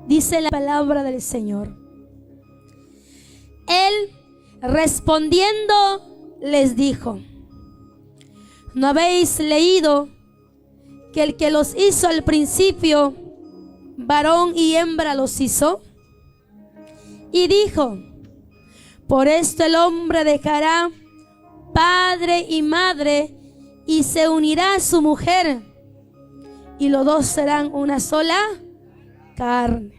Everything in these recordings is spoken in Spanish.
Dice la palabra del Señor. Él respondiendo les dijo: ¿no habéis leído que el que los hizo al principio, varón y hembra los hizo? Y dijo: por esto el hombre dejará padre y madre y se unirá a su mujer, y los dos serán una sola carne.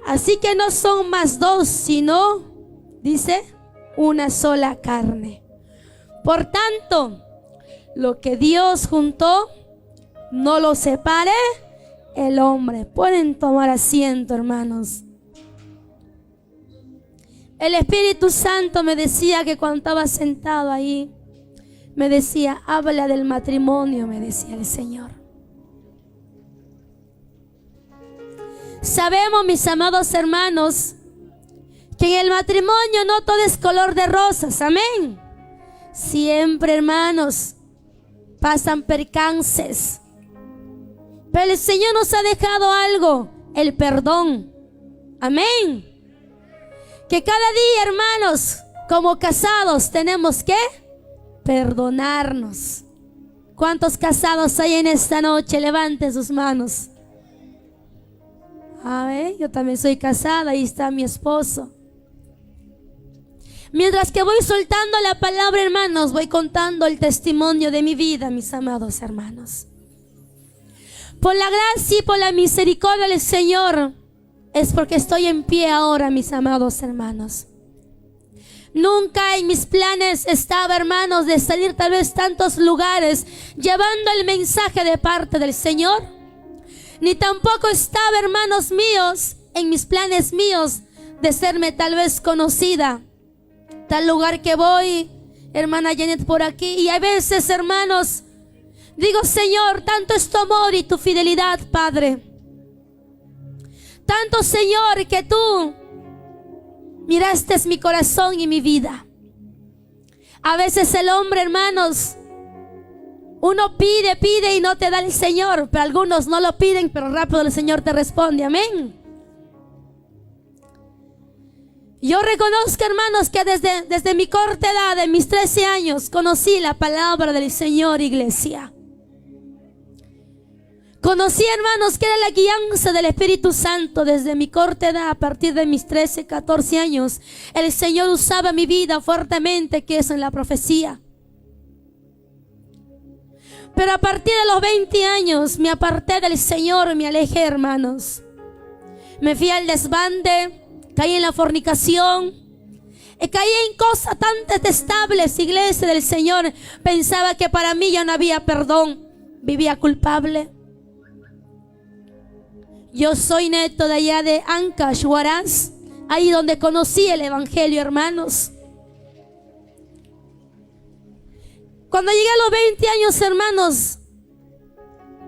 Así que no son más dos, sino, dice, una sola carne. Por tanto, lo que Dios juntó, no lo separe el hombre. Pueden tomar asiento, hermanos. El Espíritu Santo me decía que cuando estaba sentado ahí, me decía: habla del matrimonio, me decía el Señor. Sabemos, mis amados hermanos, que en el matrimonio no todo es color de rosas, amén. Siempre, hermanos, pasan percances, pero el Señor nos ha dejado algo: el perdón, amén. Que cada día, hermanos, como casados tenemos que perdonarnos. ¿Cuántos casados hay en esta noche? Levanten sus manos. A ver, yo también soy casada, ahí está mi esposo. Mientras que voy soltando la palabra, hermanos, voy contando el testimonio de mi vida, mis amados hermanos. Por la gracia y por la misericordia del Señor es porque estoy en pie ahora, mis amados hermanos. Nunca en mis planes estaba, hermanos, de salir tal vez tantos lugares llevando el mensaje de parte del Señor. Ni tampoco estaba, hermanos míos, en mis planes míos de serme tal vez conocida. Tal lugar que voy, hermana Janet por aquí, y a veces, hermanos, digo: Señor, tanto es tu amor y tu fidelidad, Padre. Tanto, Señor, que tú miraste mi corazón y mi vida. A veces el hombre, hermanos, uno pide y no te da el Señor, pero algunos no lo piden, pero rápido el Señor te responde, amén. Yo reconozco, hermanos, que desde mi corta edad, de mis 13 años, conocí la palabra del Señor, iglesia. Conocí, hermanos, que era la guianza del Espíritu Santo desde mi corta edad. A partir de mis 13, 14 años, el Señor usaba mi vida fuertemente, que es en la profecía. Pero a partir de los 20 años me aparté del Señor, me alejé, hermanos. Me fui al desbande, caí en la fornicación, caí en cosas tan detestables, iglesia del Señor. Pensaba que para mí ya no había perdón, vivía culpable. Yo soy neto de allá de Ancash, Huaraz, ahí donde conocí el Evangelio, hermanos. Cuando llegué a los 20 años, hermanos,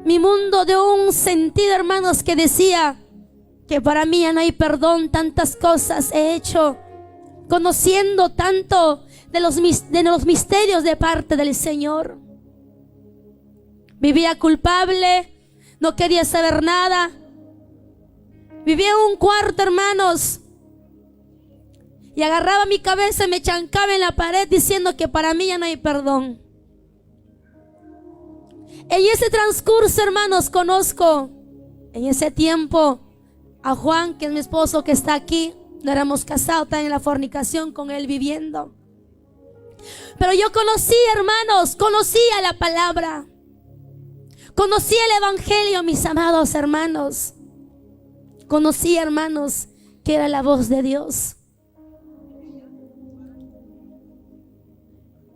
mi mundo dio un sentido, hermanos, que decía que para mí ya no hay perdón. Tantas cosas he hecho, conociendo tanto de los misterios de parte del Señor. Vivía culpable, no quería saber nada. Vivía en un cuarto, hermanos, y agarraba mi cabeza y me chancaba en la pared diciendo que para mí ya no hay perdón. En ese transcurso, hermanos, conozco en ese tiempo a Juan, que es mi esposo, que está aquí. No éramos casados, estaba en la fornicación con él viviendo. Pero yo conocí, hermanos, conocía la palabra, conocí el Evangelio, mis amados hermanos. Conocí, hermanos, que era la voz de Dios.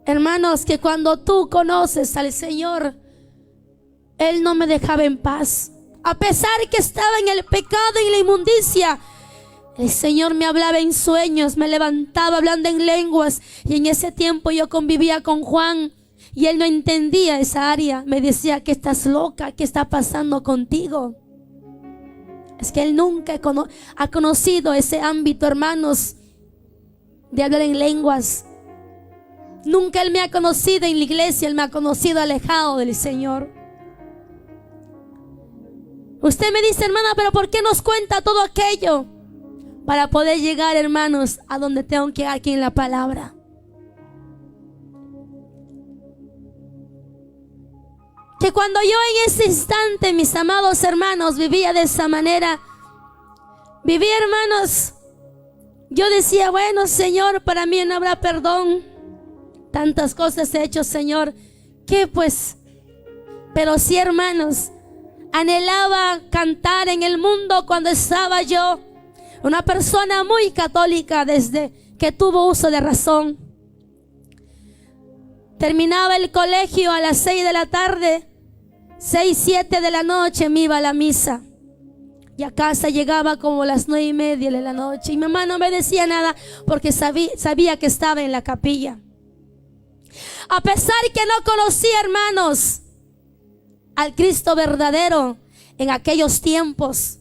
Hermanos, que cuando tú conoces al Señor, Él no me dejaba en paz. A pesar que estaba en el pecado y en la inmundicia, el Señor me hablaba en sueños, me levantaba hablando en lenguas. Y en ese tiempo yo convivía con Juan y él no entendía esa área. Me decía: que estás loca, ¿qué está pasando contigo? Es que él nunca ha conocido ese ámbito, hermanos, de hablar en lenguas. Nunca él me ha conocido en la iglesia, él me ha conocido alejado del Señor. Usted me dice, hermana, pero ¿por qué nos cuenta todo aquello? Para poder llegar, hermanos, a donde tengo que llegar aquí en la palabra. Que cuando yo en ese instante, mis amados hermanos, vivía de esa manera, vivía, hermanos, yo decía, bueno, Señor, para mí no habrá perdón. Tantas cosas he hecho, Señor, que pues, pero sí, hermanos, anhelaba cantar en el mundo cuando estaba yo, una persona muy católica desde que tuvo uso de razón. Terminaba el colegio a las 6 de la tarde, 6, 7 de la noche me iba a la misa. Y a casa llegaba como las 9:30 de la noche. Y mi mamá no me decía nada porque sabía que estaba en la capilla. A pesar que no conocía, hermanos, al Cristo verdadero en aquellos tiempos,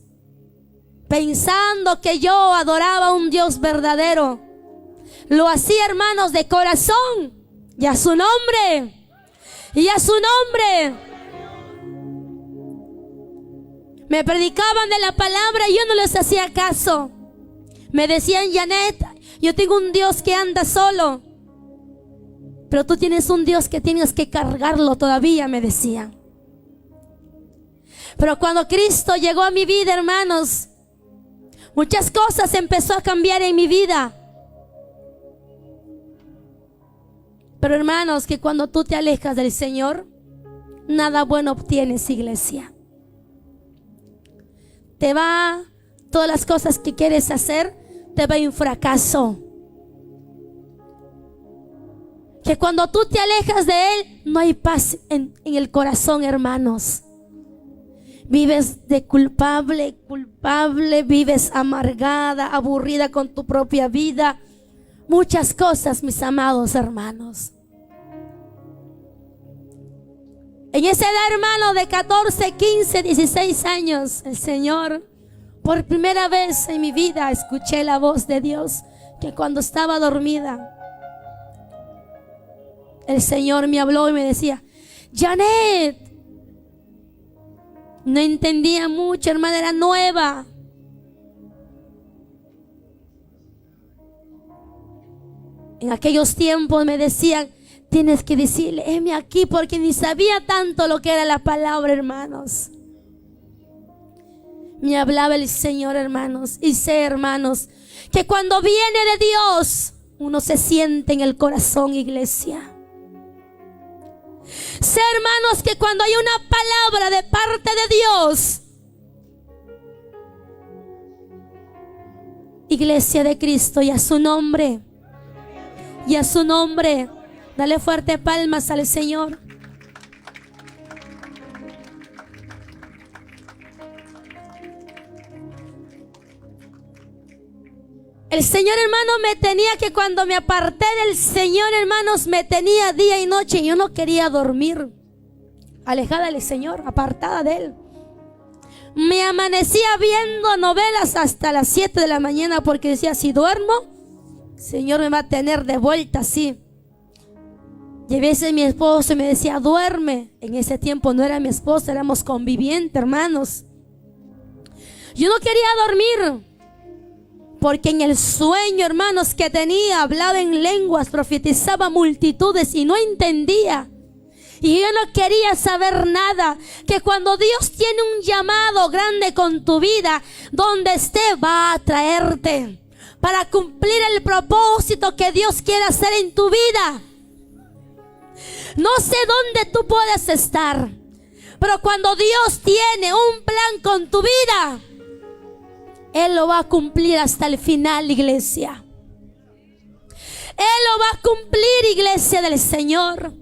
pensando que yo adoraba a un Dios verdadero, lo hacía, hermanos, de corazón. Y a su nombre, y a su nombre. Me predicaban de la palabra y yo no les hacía caso. Me decían, Janet, yo tengo un Dios que anda solo, pero tú tienes un Dios que tienes que cargarlo todavía, me decían. Pero cuando Cristo llegó a mi vida, hermanos, muchas cosas empezó a cambiar en mi vida. Pero hermanos, que cuando tú te alejas del Señor, nada bueno obtienes, iglesia. Te va, todas las cosas que quieres hacer, te va en fracaso. Que cuando tú te alejas de Él, no hay paz en el corazón, hermanos. Vives de culpable, vives amargada, aburrida con tu propia vida. Muchas cosas, mis amados hermanos. En esa edad, hermano, de 14, 15, 16 años, el Señor, por primera vez en mi vida, escuché la voz de Dios, que cuando estaba dormida, el Señor me habló y me decía, Janet. No entendía mucho, hermana, era nueva. En aquellos tiempos me decían, tienes que decirle, heme aquí, porque ni sabía tanto lo que era la palabra, hermanos. Me hablaba el Señor, hermanos, y sé, hermanos, que cuando viene de Dios, uno se siente en el corazón, iglesia. Sé, hermanos, que cuando hay una palabra de parte de Dios, iglesia de Cristo, y a su nombre, y a su nombre, dale fuerte palmas al Señor. El Señor, hermano, me tenía que cuando me aparté del Señor, hermanos, me tenía día y noche. Yo no quería dormir, alejada del Señor, apartada de Él. Me amanecía viendo novelas hasta las 7 de la mañana porque decía, si duermo, el Señor me va a tener de vuelta así. Y a veces mi esposo me decía, duerme. En ese tiempo no era mi esposo, éramos convivientes, hermanos. Yo no quería dormir, porque en el sueño, hermanos, que tenía, hablaba en lenguas, profetizaba multitudes y no entendía. Y yo no quería saber nada. Que cuando Dios tiene un llamado grande con tu vida, donde esté va a traerte para cumplir el propósito que Dios quiere hacer en tu vida. No sé dónde tú puedes estar, pero cuando Dios tiene un plan con tu vida, Él lo va a cumplir hasta el final, iglesia. Él lo va a cumplir, iglesia del Señor.